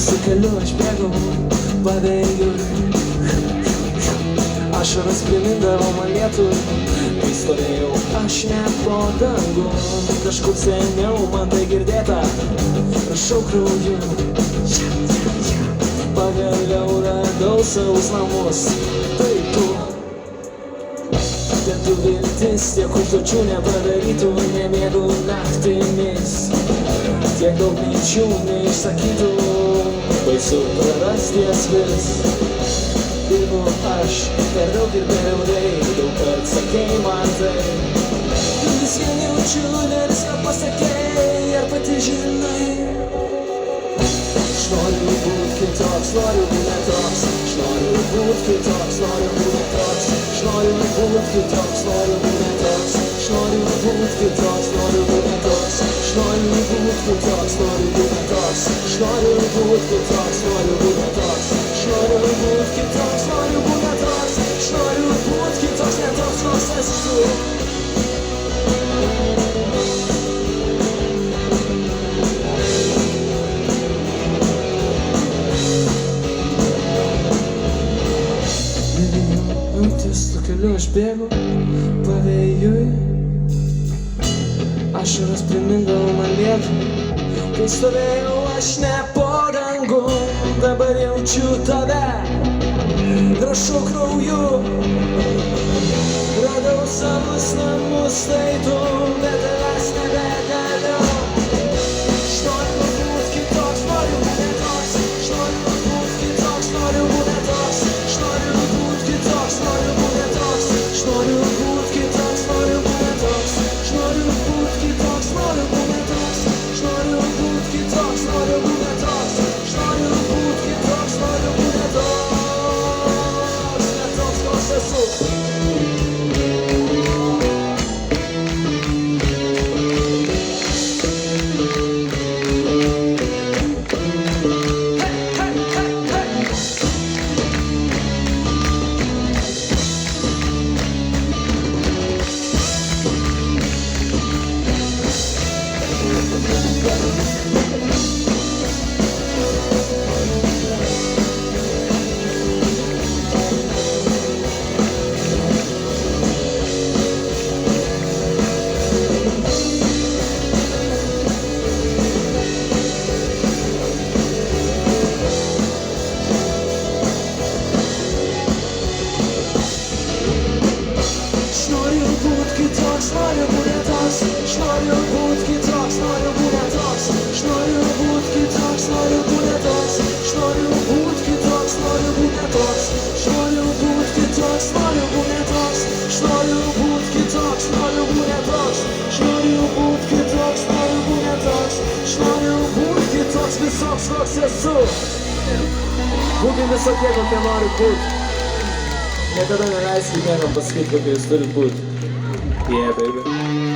Su keliu aš bėgau pavėjui, ašaras primindavo man lietų, kai stovėjau aš ne po dangum. Kažkur seniau man tai girdėta, rašau krauju. Pagaliau radau savus namus, tai tu. Bet tu viltis tiek užduočių nepadarytų, nemiegu naktimis. Tiek daug minčių neišsakytų, baisu prarasti jas vis. Dirbu aš per daug ir per ilgai, daug kart sakei man tai. Vis vien jaučiu, ne viską pasakei, ar pati žinai. Aš noriu būt kitoks, noriu būt netoks. Aš noriu būt kitoks, noriu būt netoks. Aš noriu būt kitoks, noriu būt netoks. Aš noriu būt kitoks, noriu būt netoks. Aš noriu būt kitoks, noriu būt netoks. Aš noriu būt kitoks, noriu būt netoks. Aš noriu būt kitoks, noriu būt netoks. Aš noriu būt kitoks, netoks, koks esu. Su keliu aš bėgu pavėjui, ašaras primindavo man lietų, kai stovėjau aš ne po dangum. Dabar jaučiu tave, rašau krauju. Radau savus namus, tai tu, bet tavęs nebegaliu. Aš noriu būt kitoks, noriu būt netoks. Aš noriu būt kitoks, noriu būt netoks. Aš noriu būt kitoks, noriu būt netoks. Aš noriu būt kitoks, noriu būt netoks. Aš noriu būt kitoks, noriu būt netoks. Aš noriu būt kitoks, noriu būt netoks. Aš noriu būt kitoks, noriu būt netoks. Netoks, koks esu. Noriu būt netoks, aš noriu būt kitoks, noriu būt netoks. Aš noriu būt kitoks, noriu būt netoks. Aš noriu būt kitoks, noriu būt netoks. Aš noriu būt kitoks, noriu būt netoks. Aš noriu būt kitoks, noriu būt netoks. Aš noriu būt kitoks, noriu būt netoks. Aš noriu būt kitoks, visoks koks esu. Būkim visokie, kokie nori būt. Niekada neleiskit niekam pasakyti, kokie jūs turit būt. Yeah, baby.